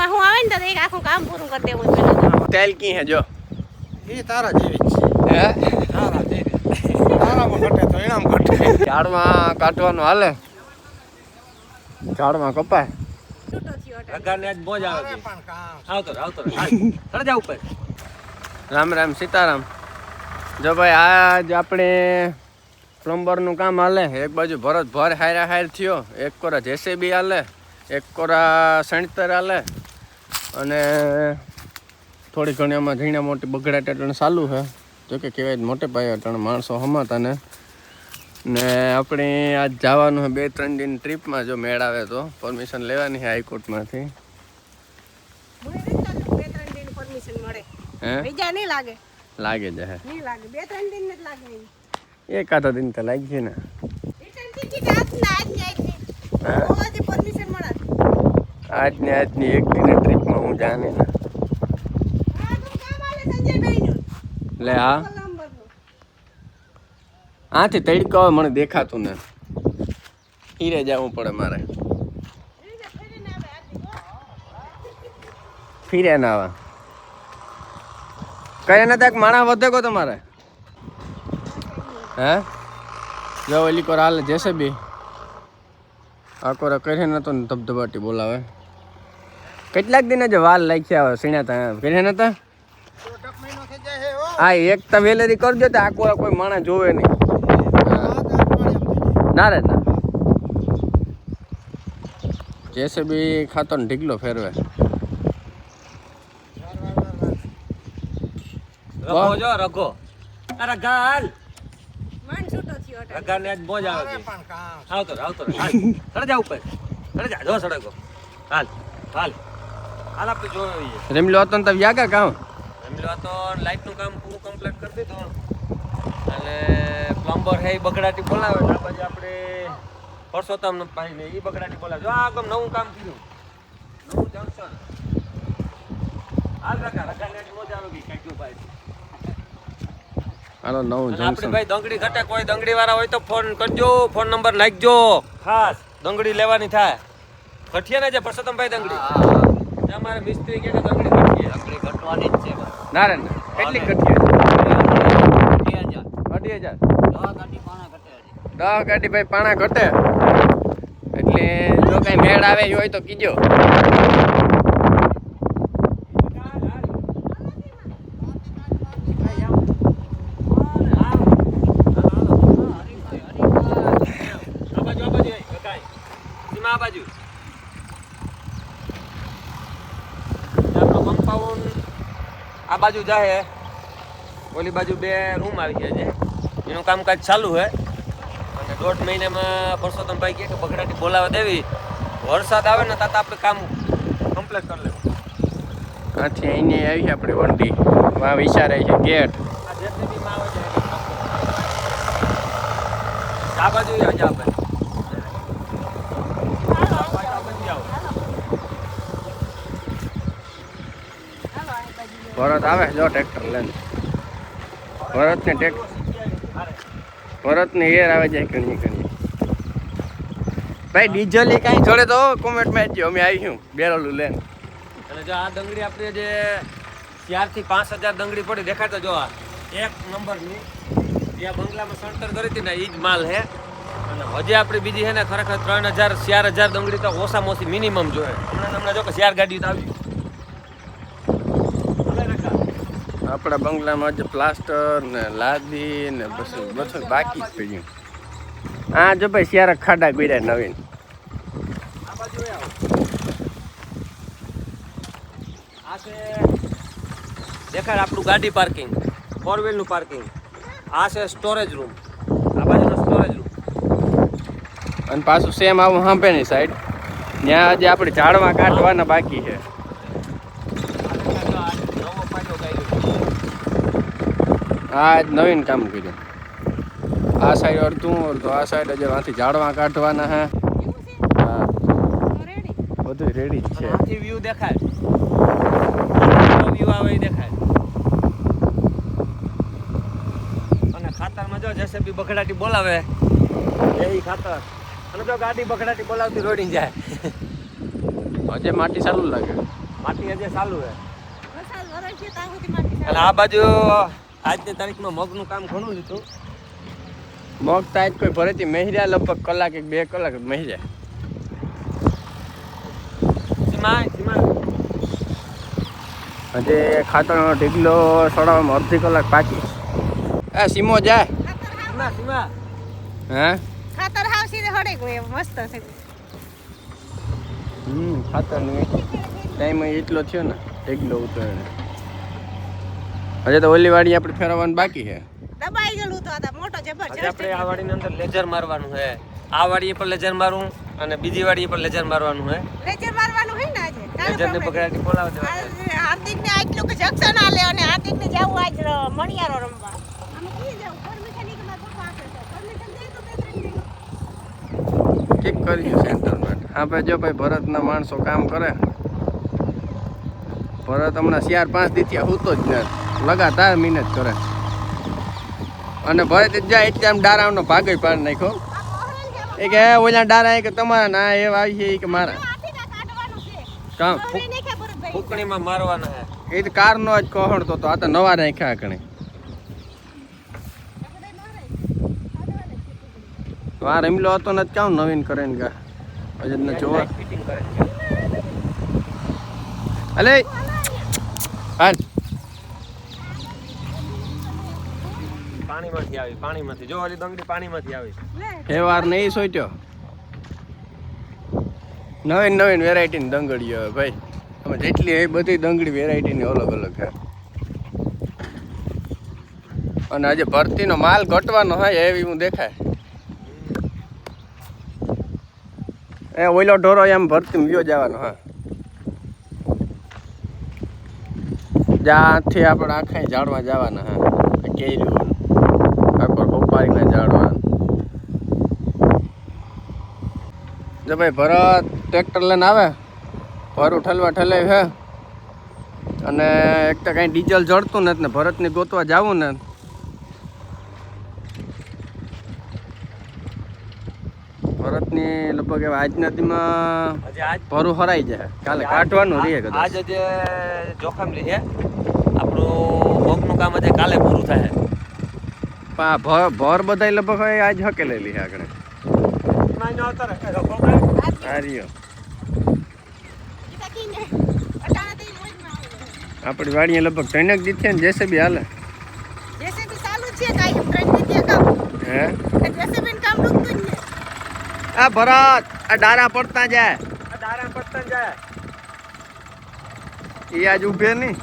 માં હું આવે ને તો એક આખું કામ પૂરું કરી દેવું પેલા તેલ કી હે જો એ તારા જેવી જ છે હે તારા જેવી તારામાં ઘટે તો એનામ ઘટે ઝાડમાં કાઢવાનું હાલે ઝાડમાં કપાય છૂટો થયો એટલે રગાને આજ મોજ આવે અરે છે. પણ કામ આવતો ચડ જા ઉપર. રામ રામ સીતારામ જો ભાઈ આજ આપણે પ્લમ્બરનું કામ હાલે એક બાજુ ભરત ભર હાયરા હાયર થયો એક કોરા જેસીબી હાલે એક કોરા સણતર હાલે અને થોડી ઘણી આમાં ઝીણા મોટી બગડા ટેટણ ચાલુ છે જોકે કહેવાય મોટે પાયે અટણ માણસો હમાતા ને આપણે આજ જવાનું છે 2-3 દિન ટ્રીપમાં જો મેળ આવે તો પરમિશન લેવાની છે હાઈકોર્ટમાંથી મને નથી લાગતું 2-3 દિન પરમિશન મળે હે બીજા નહીં લાગે લાગે છે નહીં લાગે 2-3 દિન નથી લાગે એકાદા દિન તો લાગી છે ને રિટર્ન ટિકિટ આજની હા. ઓજી પરમિશન મળે આજની એક દિન ટ્રીપમાં હું જાને ને હા તો કામ આલે સંજયભાઈ નું લે હા નંબરનું આથી તડકો આવે મને દેખાતું ને હીરે જવું પડે મારે ફીરે ના આવે કયા ના તક માણા વધે કો તમારે હે જો ઓલી કોર હાલે જેસીબી આ કોર કરે ને તો ધબધબાટી બોલાવે કેટલાક દિન જ વાલ લાગ્યા આવે સીણા તા કરે ને તા ટક મહિનો થઈ જાય હે હો આ એક તો વેલેરી કરજો તો આ કોરા કોઈ માણા જોવે નહીં ના રે ના જેસીબી ખાતો ને ઢીકલો ફેરવે રઘો જો રઘો. અરે ગાલ મન છૂટો થયો એટલે રગાને આજ મોજ આવે અરે છે. પણ કામ આવતો ચડ જા ઉપર ચડ જા જો સડકો હાલ હાલ હાલ આપણે જોઈએ રેમલો હતો ને તો વ્યાગા કામ એમલો તો લાઈટનું કામ પૂરું કમ્પ્લીટ કરી દીધું અને પ્લમ્બર હે ઈ બગડાટી બોલાવે ને આ બાજુ આપણે પરસોત્તમ ભાઈ ને ઈ બગડાટી બોલાવે જો આ કામ નવું કામ કર્યું નવું જંકશન હાલ રગાને આજ મોજ આવે ગઈ કાઢ્યું ભાઈ. હાલો નવું અને આપણે જંકશન ભાઈ દંગડી ઘટે કોઈ દંગડી વાળા હોય તો ફોન કરજો ફોન નંબર નાખજો ખાસ દંગડી લેવાની થાય ઘટીએ ને જે પરસોત્તમભાઈ દંગડી અમારે મિસ્ત્રી કે દંગડી ઘટીએ દંગડી ઘટવાની જ છે ના રે ના કેટલી કઠી 2,000 10 ગાડી ભાઈ પાણા ઘટે એટલે જો કઈ મેળ આવે એ હોય તો કીજો આ બાજુ જાય ઓલી બાજુ 2 રૂમ આવી ગયા છે એનું કામકાજ ચાલુ છે અને 1.5 મહિનામાં પરસોત્તમભાઈ કહે કે બગડાટી બોલાવા દેવી વરસાદ આવે ને તાતા આપણે કામ કમ્પ્લીટ કરી લેવું. આથી અહીંની આવી છે આપણી વંડી વાં વિચાર આવી છે ગેટ આ જેસીબીમાં આવે છે આ બાજુ જ આપણે ભરત આવે જો ટ્રેક્ટર લઈને ભરતને એર આવે જાય ઘણી ભાઈ ડીઝલ કાંઈ જોડે તો કોમેન્ટ માં આપજો અમે આવીશું બેરોલું લઈને અને જો આ દંગડી આપણે જે 4 થી 5,000 દંગડી પડી દેખાય તો જો આ એક નંબરની ત્યાં બંગલામાં સણતર કરી હતી ને એ જ માલ હે અને હજી આપણી બીજી છે ને ખરેખર 3,000-4,000 દંગડી તો ઓછામાં ઓછી મિનિમમ જોઈએ હમણાં જો કે 4 ગાડી તો આવી આપણા બંગલામાં જે પ્લાસ્ટર ને લાદી ને બધું બાકી જ પડ્યું હા જો ભાઈ શિયારા ખાડા ગોળ્યા નવીન આ બાજુ આવો આ છે દેખાડ આપણું ગાડી પાર્કિંગ 4 વ્હીલનું પાર્કિંગ આ છે સ્ટોરેજ રૂમ આ બાજુનો સ્ટોરેજ રૂમ અને પાછું સેમ આવું સાંભળેની સાઈડ ત્યાં આજે આપણે ઝાડવા કાઢવાના બાકી છે આ જ નવીન કામ કર્યું આ સાઈડ અડધું આ સાઈડ જ આથી ઝાડવા કાઢવાના હે હા બધું રેડી જ છે આથી વ્યૂ દેખાય વ્યૂ આવે એ દેખાય અને ખાતરમાં જો જેસીબી બગડાટી બોલાવે એ ખાતર અને જો ગાડી બગડાટી બોલાવતી રોડી જાય હજે માટી ચાલુ લાગે માટી હજી ચાલુ છે વરસાદ વરસ છે ત્યાં સુધી માટી અને આ બાજુ આજની તારીખમાં મગનું કામ ઘણું લીધું. મગ તાજ કોઈ ભરેતી મહિર્યા લગભગ કલાક એક 2 કલાક જ મહિર્યા. હજી ખાતરનો ઢીગલો સડાવવામાં અડધી કલાક બાકી. આ સીમો જાય હે ખાતર હાવ સીધે હડે ગયો એમ મસ્ત છે. ખાતરની ટાઈમ એટલો થયો ને ઢીગલો ઉતરે. હજી તો ઓલી વાડી આપણે ફેરવવાનું બાકી છે. દબાઈ ગયેલું તો આ મોટો આજે જબરજસ્ત આપણે આ વાડીની અંદર લેઝર મારવાનું છે. આ વાડીએ પર લેઝર મારવું અને બીજી વાડીએ પર લેઝર મારવાનું છે. લેજર મારવાનું હોય ને આજે લેઝરને બગડાટી બોલાવી દેવા. હાર્દિક ને આટલું કે જંક્શન આલે અને હાર્દિક ને જાવું આજ મણિયારો રમવા. અમે કઈ જાવ પરમિશન ની કે મારા પપ્પા આપે છે પરમિશન દે તો 2-3 ઠીક કર્યું સેન્ટરમાં. હા ભાઈ જો ભાઈ ભરતના માણસો કામ કરે. ભરત હમણાં 4-5 દીથી હોતો જ ને લગાતાર મહેનત કરે. અને ભરત જ જાય એટલે આમ ડારાનો ભાગ જ પાડી નાખ્યો. એ કે ઓલા ડારા કે તમારા ના એ આવી છે કે મારા કામ ફૂકણીમાં મારવાના છે. એ તો કારનો જ કહણતો તો આ તો નવા નાખ્યા કણે. વાર રમલો હતો ને કામ નવીન કરે ને કા અજદ ને જોવા ફિટિંગ કરે છે. અલે હાલ પાણીમાંથી જો ઓલી દંગડી પાણીમાંથી આવી. એ વાર નહીં સોચ્યો નવીન વેરાયટીની દંગડીઓ ભાઈ. અમે જેટલી એ બધી દંગડી વેરાયટીની અલગ અલગ છે. અને આજે ભરતીનો માલ ઘટવાનો હોય એવી હું દેખાય. એ ઓઈલો ઢોરો એમ ભરતી વ્યો જવાનો હા. જ્યાંથી આપણે આખા ઝાડવા જવાના હા. કેર્યું આખો ખોપારીને ઝાડવા. જો ભાઈ ભરત ટ્રેક્ટર લઈને આવે ભરું ઠલવા છે. અને એક તો કાંઈ ડીઝલ જડતું નથી ને ભરતને ગોતવા જવું ને ભરતની લગભગ આજના દીમાં ભરું હરાઈ જાય. કાલે કાઢવાનું રહે કદાચ. આજ જે જોખમ લે છે આપણું ભોગનું કામ આજે કાલે પૂરું થાય. ભર બધાય લગભગ આજ હકેલેલી છે આગળ. આપણી વાડીએ લગભગ 3 દીથી ને જેસીબી હાલે. જેસીબી ચાલુ છે કાઈ ટ્રેન નથી કામ. હે જેસીબી કામ રૂકતું જ નહીં. આ ભરત આ ડારા પડતા જાય. એ આજ ઉભે નહીં.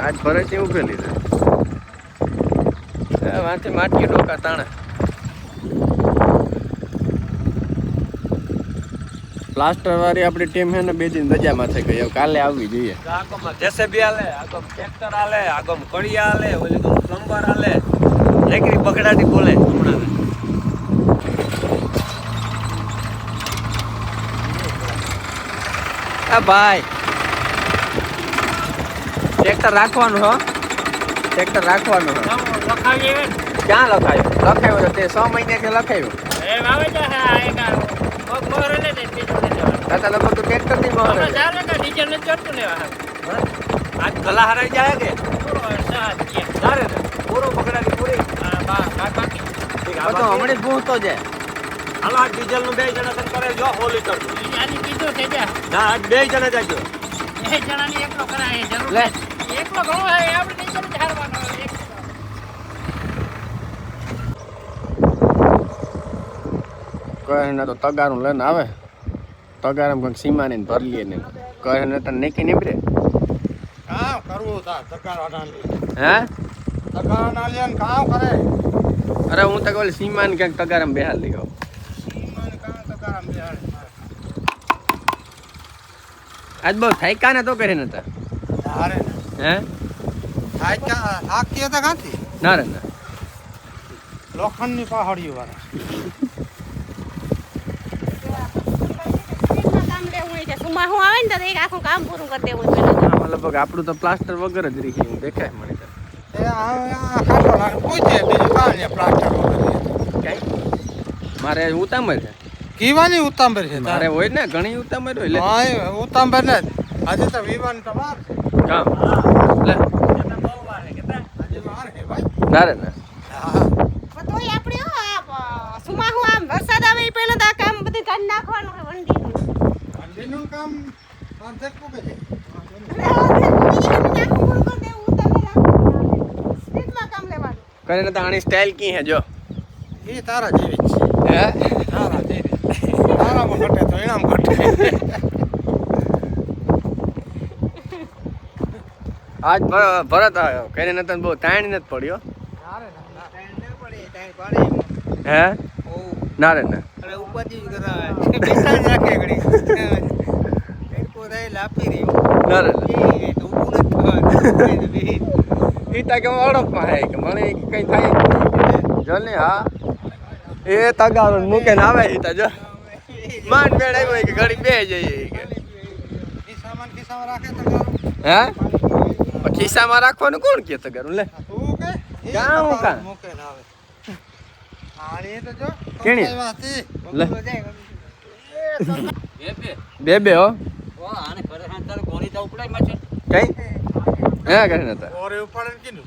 આજ ભરત એ ઉભેલી છે. વાંચે માટકી ડોકા તાણે. પ્લાસ્ટર વાળી આપણી ટીમ છે ને 2 દિન રજામાં થઈ ગઈ. કાલે આવવી જોઈએ. જેસીબી આલે આગમ ટ્રેક્ટર આલે આગમ કડિયા આલે ઓલી તો પ્લમ્બર આલે લેકરી બગડાટી બોલે હમણાં. આ ભાઈ ટ્રેક્ટર રાખવાનું હો. ટ્રેક્ટર રાખવાનું હો. ક્યાં લખાયું તો તે 6 મહિનાથી લખાયું. લગભગ તો ટ્રેક્ટર ની આજ ગલા હરાઈ જાય કે પૂરો બગડાટી પૂરી હમણાં જ પહોંચતો જાય. હાલો આજ ડીઝલ નું 2 જણા તને કરે જો 100 લીટર ના આજ 2 જણા જાજો લે કહે ને તો તગારું લઈને આવે. તગારામ કંઈક સીમાને ભરી લે ને કહે ને તને નીકળી નીકળે. કામ કરવું તા તકારા હે ના લે કામ કરે. અરે હું તો ઓલી સીમાને ક્યાંક તગારામ બેહાલ લઈ આવું. આજ બહુ થાક્યા ને તો કરે ને તા હે થાકી હતા કાંથી ના રે ના લોખંડની પહાડીઓ વાળા સુમા હું આવે ને તો એક આખું કામ પૂરું કરી દેવું આમાં લગભગ આપણું તો પ્લાસ્ટર વગર જ રહી ગયું દેખાય મને તો. બીજું કાંઈ પ્લાસ્ટર મારે ઉતામળ છે કીવાની ઉતાંબર છે મારે હોય ને ઘણી ઉતામળ હોય લે હા ઉતાંબર ને આજે તો વિવાન તો વાર કામ લે આજે વાર છે ભાઈ ના રે ના હા પણ તોય આપણે સુમાહુ આમ વરસાદ આવે એ પહેલા તો આ કામ બધું કાઢી નાખવાનું છે વંડીનું. અંડીનું કામ આ દેખવું કે છે કરીને તો આની સ્ટાઇલ કી હે જો એ તારા જેવી જ છે હે તારા જેવી તારામાં ઘટે તો એનામ ઘટે આજ ભરત આવ્યો કરીને તને બહુ તાણ નથી પડ્યો હે ના રે ના ના રે ઈ તા કે ઓળખમાં હે કે મને કઈ થાય જો ને હા એ તગારો મૂકે ને આવે ઈ તા જો માંડ બેડ આવ્યો કે ઘડી બે જઈએ કે ખિસ્સામાં રાખે તો કરું હે ખિસ્સામાં રાખવાનું કોણ કે તગારું લે તું કે કાં હું કાં? મૂકે ના આવે આણી તો જો કેણી? વાતી લે બે બે હો કઈ હે કરીને તા ઓરે ઉપાડે કીધું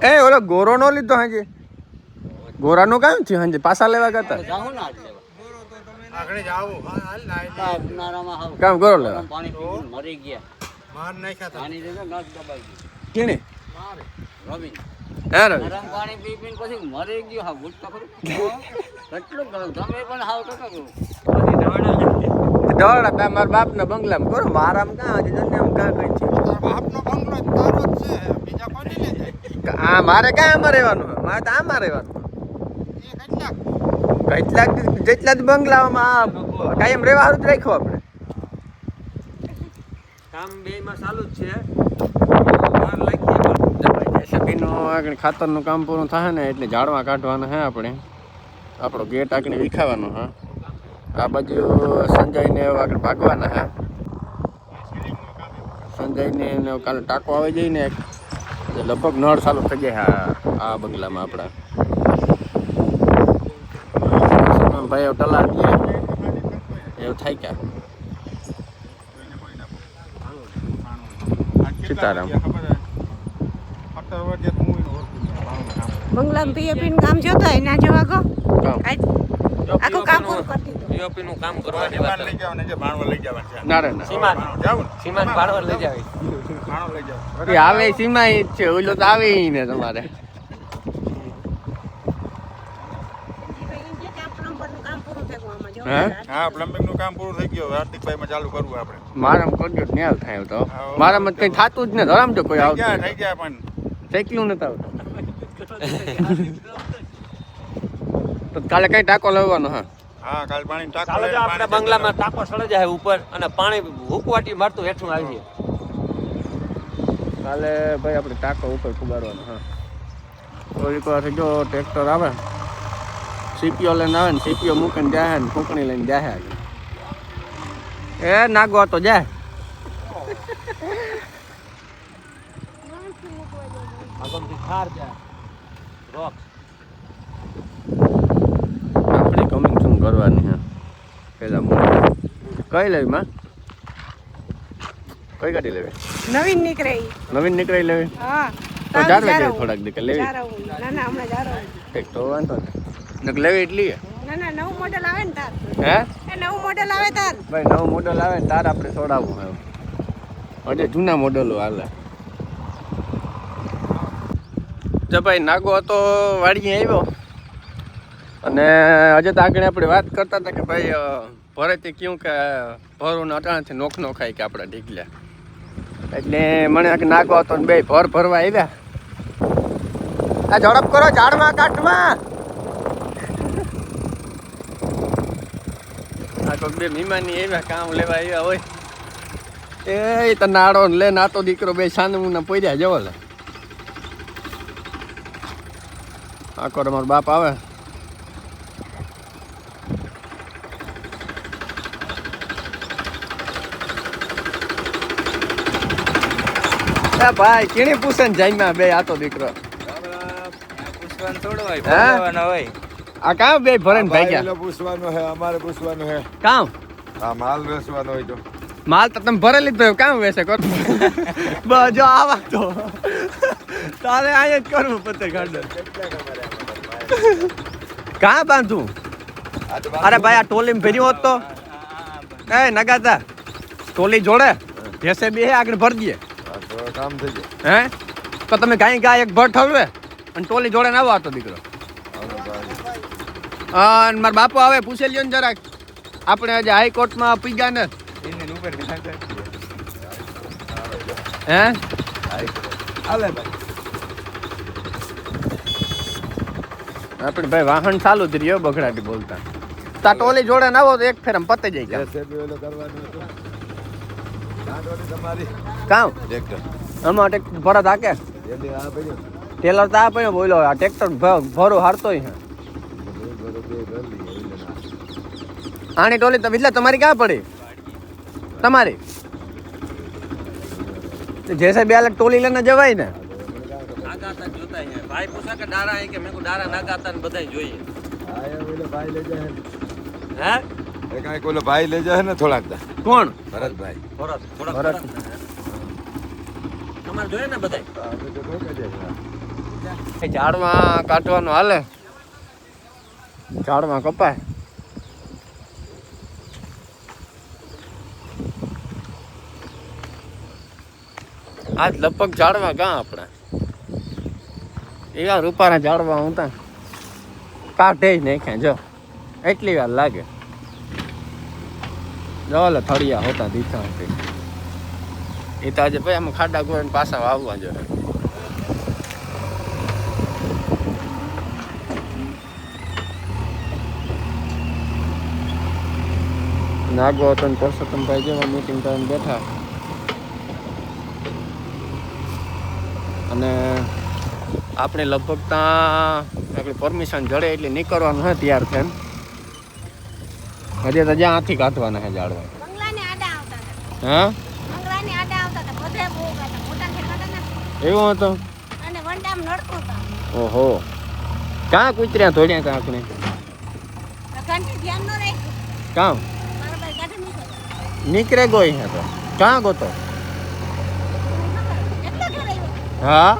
એ ઓલો ગોરો નો લીધો હાજે ગોરાનું કામ થયું હાજે પાછા લેવા કરતા આગળ જાવ હા હાલ ના કામ ગોરો લેવા માર નાખ્યા તા કેને મારે હે રવિ દોડા બે મારા બાપના બંગલામાં કરો મારામાં કાં હજી જને આમ કાં કઈ છે તારા બાપનો બંગલો તારો જ છે બીજા કોઈ નહીં લઈ જાય આ મારે કાં આમાં રહેવાનું હે? મારે તો આમાં રહેવાનું એ કેટલાક કેટલાક જેટલા જ બંગલામાં કાયમ રહેવા સારું જ રાખ્યું આપણે કામ બે માં ચાલુ જ છે જેસીબીનું આગળ ખાતરનું કામ પૂરું થાય ને એટલે ઝાડવા કાઢવાના હે આપણે આપણો ગેટ આગળ વિખાવાનો હા આ બાજુ સંજયને આગળ ભાગવાના હે સંજયને એને કાલે ટાંકો આવી જાય ને એટલે લગભગ નળ ચાલુ થઈ જાય આ બંગલામાં આપણા ભાઈ ટલા દે એવું થાય ક્યાં સીતારામ બંગલામાં પીએપી નું કામ જોતો હોય ના જોવા ગો કામ આખું કામ પૂરું કરી દીધું. પીઓપી નું કામ કરવાની વાત લઈ જવાને જે ભાણવા લઈ જવાનું છે ના રે ના જાવ સીમાન પાડવા લઈ જાવી ભાણો લઈ જાવ એ આવે સીમા ઈ જ છે ઓલો તો આવે ઈ ને તમારે હે હા પ્લમ્બિંગ નું કામ પૂરું થઈ ગયું હાર્દિકભાઈ માં ચાલુ કરવું આપણે મારામાં કરજો ન્યાલ થાય તો મારામાં કઈ થતું જ ને ધરામ તો કોઈ આવતું થઈ ગયા પણ સાયકલું નથી આવતું તો કાલે કઈ ટાંકો લેવાનો હા હા કાલ પાણી ટાંકો ચાલો જો આપણે બંગલામાં ટાંકો સળે જાય ઉપર અને પાણી હુકવાટી મારતું હેઠું આવી કાલે ભાઈ આપણે ટાંકો ઉપર ફુગાડવાનો હા થોડીક વાર જો ટ્રેક્ટર આવે સીપીઓ લઈને આવે ને સીપીઓ મૂકીને જાય ને ફૂંકણી લઈને જાય એ નાગો તો જાય આગમથી ખાર જાય રોક આપણે કમિંગ શું કરવાની હા પેલા કઈ લેવી માં કઈ ગાડી લેવી નવીન નીકળે ઈ. નવીન નીકળી લેવી હા તો જારવે જેવી થોડાક દીકર લેવી જારવું. ના ના હમણાં જારવું. ઠીક તો વાંધો નહીં લેવી એટલી ના ના નવું મોડેલ આવે ને તાર હે એ નવું મોડેલ આવે તાર ભાઈ નવું મોડલ આવે ને તાર આપણે છોડાવવું હવે હજે જૂના મોડલો હાલે જો ભાઈ નાગો હતો વાડીએ આવ્યો અને હજે તો આગળ આપણે વાત કરતા હતા કે ભાઈ ભરેથી ક્યું કે ભરું અટાણથી નોખ નો ખાય કે આપણે ઢીકલ્યા એટલે મને નાગો હતો ને બે ભર ભરવા આવ્યા આ ઝડપ કરો ઝાડમાં કાઢમાં આ કોઈક બે મહેમાની આવ્યા કામ લેવા આવ્યા હોય એ તો નાડો ને લે નાતો દીકરો બે સાંદમુના પોર્યા જવો લે આખો અમારો બાપ આવે ભાઈ કેણી પૂછે ને જાઈમાં બે આતો દીકરો પૂછવાનું થોડું હોય હે? બોલાવવાના હોય આ કામ બે ભરીને ભાગ્યા ભાઈને પૂછવાનું હે અમારે પૂછવાનું હે કામ આ માલ વેચવાનો હોય તો માલ તો તમે ભરે લીધો કામ વેસે કર જો આવા તો તારે અહીંયા જ કરવું પતે ગાર્ડન કાં બાંધું અરે ભાઈ આ ટોલીમાં ભર્યું હોત તો એ નગાતા ટોલી જોડે જેસે બી હે આગળ ભર દઈએ કામ થઈ જાય હે તો તમે ગાય ગાય એક ભર ઠરવે અને ટોલી જોડે ના આવતો દીકરો અને મારા બાપુ આવે પૂછે લ્યો ને જરાક આપણે આજે હાઈકોર્ટમાં પીગ્યા ને હે આપણે ભાઈ વાહન ચાલુ જ રહ્યો બગડાટી બોલતા તા ટોલી જોડે ના આવો તો એક ફેર પતે જાય કામ આમાં ટ્રેક્ટર ભરત હાકે ટેલર તો આ પડ્યો બોલો આ ટ્રેક્ટર ભરો હારતો હે આની ટોલી તો એટલે તમારી ક્યાં પડી તમારી જૈસે બે અલગ ટોલી લઈને જવાય ને નાગાતા જોતા હે ભાઈ પૂછા કે ડારા હે કે મેં કો ડારા નાગાતા ને બધાય જોઈએ ભાઈ લઈ જાય હે એ કાંઈ કોલો ભાઈ લઈ જાય ને થોડાક દા કોણ ભરતભાઈ ભરત થોડા ભરત. તમારે જોઈએ ને બધાય ઝાડમાં કાઢવાનું હાલે ઝાડમાં કપાય આજ લગભગ ઝાડવા કાં આપણા એવા રૂપારા ઝાડવા હું તા કાઢે જ નાખ્યા જો એટલી વાર લાગે જો લે થળિયા હોતા દીઠા હતી એ તો આજે ભાઈ આમાં ખાડા ગોળને પાછા વાવવા જોઈએ નાગો હતો ને પરસોત્તમભાઈ જેવા મીટિંગ કરીને બેઠા અને આપણે લગભગ ત્યાં આપણી પરમિશન જડે એટલે નીકળવાનું હોય તૈયાર થઈને હજી તો જ્યાં આથી કાઢવાના છે ઝાડવા બંગલાને આડા આવતા હતા હા બંગલાને આડા આવતા હતા બધે બહુ ગાતા મોટા ખેતા હતા એવું હતું અને વંડામ નડતું હતા ઓહો કાં કૂતર્યા ધોડ્યા કાં આપણે ઘંટી ધ્યાન ન રાખ્યું કાં મારા ભાઈ કાઢી નીકળ્યો નીકળે ગઈ હે તો કાં ગોતો એટલો ઘર આવ્યો હા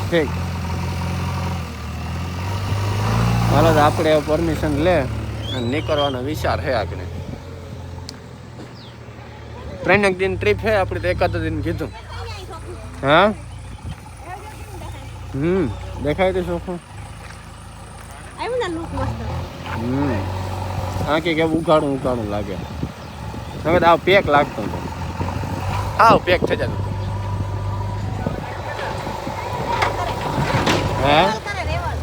ઠીક હાલો તો આપણે પરમિશન લે અને નીકળવાનો વિચાર છે આગળ ત્રણ દિન ટ્રીપ છે આપણે તો એકાદ દિન કીધું હા દેખાય તો ચોખ્ખું આવ્યું ને લુક મસ્ત આ કે ઉઘાડું ઉઘાડું લાગે હવે તો આવ પેક લાગતો હતો આવ પેક થઈ જતું હે કરે રેવલ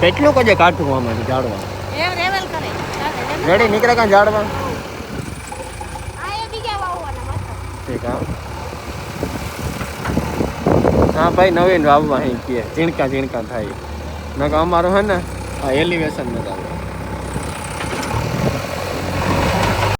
કેટલું કજે કાઢવું આમાંથી ઝાડવા રેવલ કરે રેડી નીકળે કાં ઝાડવા આ એ બીજા વાવવાના મસ્ત ઠીક હા ભાઈ નવીન વાવવા અહીં કે ઝીણકા ઝીણકા થાય નકર અમારું હે ને આ એલિવેશન ન આવે